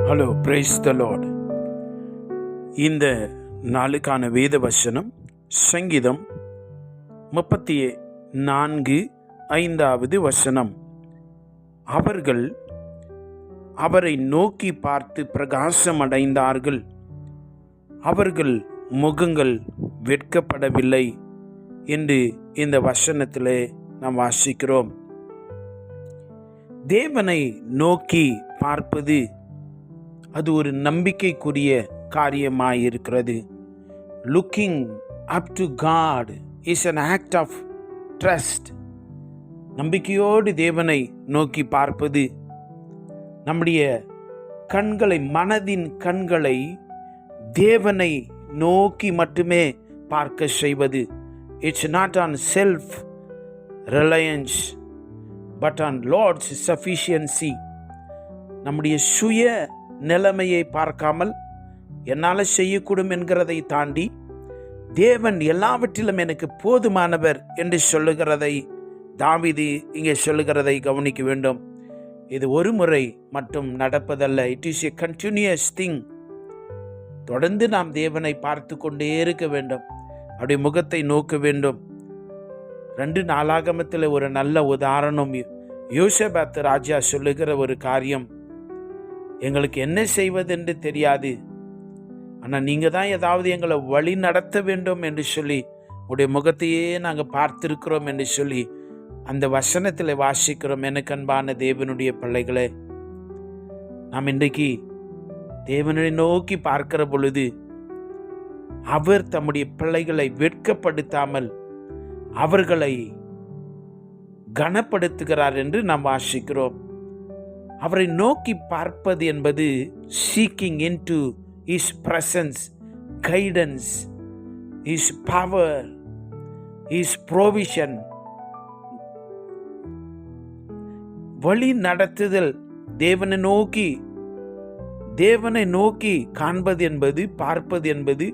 Hello, praise the Lord. இந்த நாளுக்கான வேத வசனம் சங்கீதம் 34:5 வசனம். அவர்கள் அவரை நோக்கி பார்த்து பிரகாசம் அடைந்தார்கள், அவர்கள் முகங்கள் வெட்கப்படவில்லை என்று இந்த வசனத்திலே நாம் வாசிக்கிறோம். தேவனை நோக்கி பார்ப்பது அது ஒரு நம்பிக்கைக்குரிய காரியமாயிருக்கிறது. Looking up to God is an act of trust. நம்பிக்கையோடு தேவனை நோக்கி பார்ப்பது நம்முடைய கண்களை, மனதின் கண்களை தேவனை நோக்கி மட்டுமே பார்க்க செய்வது. It's not on self reliance but on Lord's sufficiency. நம்முடைய சுய நிலைமையை பார்க்காமல் என்னால் செய்யக்கூடும் என்கிறதை தாண்டி தேவன் எல்லாவற்றிலும் எனக்கு போதுமானவர் என்று சொல்லுகிறதை தாவீது இங்கே சொல்லுகிறதை கவனிக்க வேண்டும். இது ஒரு முறை மட்டும் நடப்பதல்ல. It is a continuous thing. தொடர்ந்து நாம் தேவனை பார்த்து கொண்டே இருக்க வேண்டும், அவருடைய முகத்தை நோக்க வேண்டும். 2 நாளாகமத்தில் ஒரு நல்ல உதாரணம், யோசபாத் ராஜா சொல்லுகிற ஒரு காரியம். எங்களுக்கு என்ன செய்வதென்று தெரியாது, ஆனால் நீங்கள் தான் ஏதாவது எங்களை வழி நடத்த வேண்டும் என்று சொல்லி உடைய முகத்தையே நாங்கள் பார்த்திருக்கிறோம் என்று சொல்லி அந்த வசனத்தில் வாசிக்கிறோம். எனக்கு அன்பான தேவனுடைய பிள்ளைகளே, நாம் இன்றைக்கு தேவனை நோக்கி பார்க்கிற பொழுது அவர் தம்முடைய பிள்ளைகளை வெட்கப்படுத்தாமல் அவர்களை கனப்படுத்துகிறார் என்று நாம் வாசிக்கிறோம். அவரை நோக்கி பார்ப்பது என்பது seeking into his presence, guidance, his power, his provision. வழி நடத்துதல், தேவனை நோக்கி காண்பது என்பது, பார்ப்பது என்பது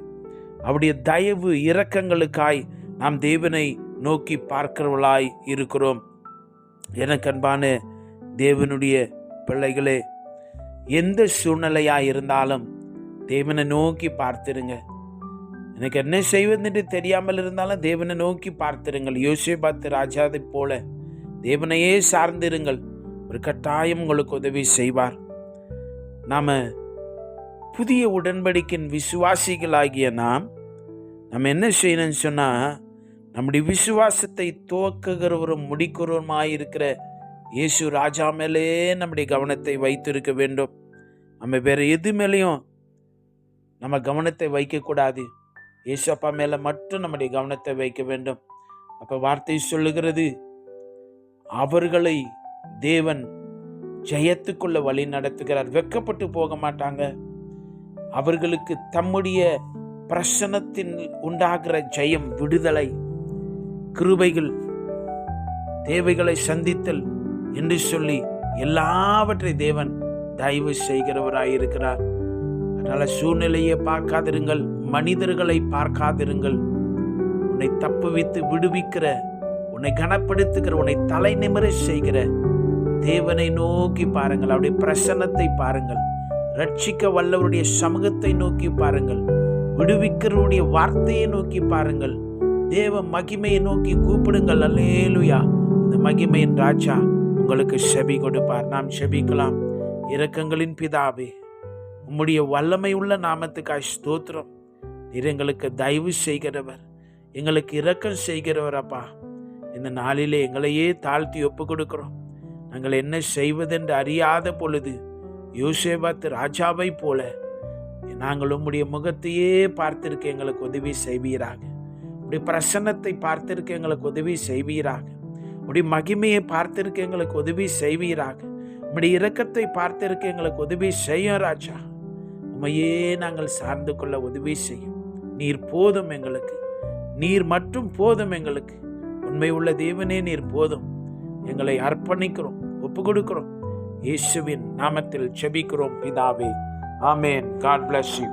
அவருடைய தயவு இரக்கங்களுக்காய் நாம் தேவனை நோக்கி பார்க்கிறவர்களாய் இருக்கிறோம். எனக்கு அன்பான தேவனுடைய பிள்ளைகளே, எந்த சூழ்நிலையாக இருந்தாலும் தேவனை நோக்கி பார்த்துருங்க. எனக்கு என்ன செய்வதென்று தெரியாமல் இருந்தாலும் தேவனை நோக்கி பார்த்துருங்கள். யோசேபாத் ராஜாவை போல தேவனையே சார்ந்திருங்கள். ஒரு கட்டாயம் உங்களுக்கு உதவி செய்வார். நாம் புதிய உடன்படிக்கையின் விசுவாசிகளாகிய நாம் என்ன செய்யணும்னு சொன்னால், நம்முடைய விசுவாசத்தை துவக்குகிறவரும் முடிக்கிறவருமாயிருக்கிற இயேசு ராஜா மேலே நம்முடைய கவனத்தை வைத்திருக்க வேண்டும். நம்ம வேற எது மேலேயும் நம்ம கவனத்தை வைக்கக்கூடாது. இயேசு அப்பா மேலே மட்டும் நம்முடைய கவனத்தை வைக்க வேண்டும். அப்போ வார்த்தை சொல்லுகிறது, அவர்களை தேவன் ஜெயத்துக்குள்ள வழி நடத்துகிறார். வெட்கப்பட்டு போக மாட்டாங்க. அவர்களுக்கு தம்முடைய பிரசன்னத்தின் உண்டாகிற ஜெயம், விடுதலை, கிருபைகள், தேவைகளை சந்தித்தல் என்று சொல்லி எல்லாவற்றை தேவன் தயவு செய்கிறவராயிருக்கிறார். அதனால சூழ்நிலையை பார்க்காதிருங்கள், மனிதர்களை பார்க்காதிருங்கள். உன்னை தப்புவித்து விடுவிக்கிற, உன்னை கனப்படுத்துகிற, உன்னை தலை நிமிர செய்கிற தேவனை நோக்கி பாருங்கள். அவருடைய பிரசன்னத்தை பாருங்கள். ரட்சிக்க வல்லவருடைய சமூகத்தை நோக்கி பாருங்கள். விடுவிக்கிறவருடைய வார்த்தையை நோக்கி பாருங்கள். தேவ மகிமையை நோக்கி கூப்பிடுங்கள். அல்லேலூயா. இந்த மகிமையின் ராஜா உங்களுக்கு செவி கொடுப்பார். நாம் செபிக்கலாம். இரக்கங்களின் பிதாவே, உம்முடைய வல்லமை உள்ள நாமத்துக்காய் ஸ்தோத்திரம். நீர் எங்களுக்கு தயவு செய்கிறவர், எங்களுக்கு இரக்கம் செய்கிறவர். அப்பா, இந்த நாளிலே எங்களையே தாழ்த்தி ஒப்பு கொடுக்கிறோம். நாங்கள் என்ன செய்வதென்று அறியாத பொழுது யோசேபாத் ராஜாவை போல நாங்கள் உம்முடைய முகத்தையே பார்த்திருக்க எங்களுக்கு உதவி செய்வீராக. உடைய பிரசன்னத்தை பார்த்திருக்க எங்களுக்கு உதவி செய்வீராக. உடைய மகிமையை பார்த்திருக்க எங்களுக்கு உதவி செய்வீராக. உடைய இரக்கத்தை பார்த்திருக்க எங்களுக்கு உதவி செய்யும் ராஜா. உம்மையே நாங்கள் சார்ந்து கொள்ள உதவி செய்யும். நீர் போதும் எங்களுக்கு, நீர் மட்டும் போதும் எங்களுக்கு. உண்மை உள்ள தேவனே, நீர் போதும். எங்களை அர்ப்பணிக்கிறோம், ஒப்பு கொடுக்கிறோம். இயேசுவின் நாமத்தில் ஜெபிக்கிறோம் பிதாவே. ஆமென். God bless you.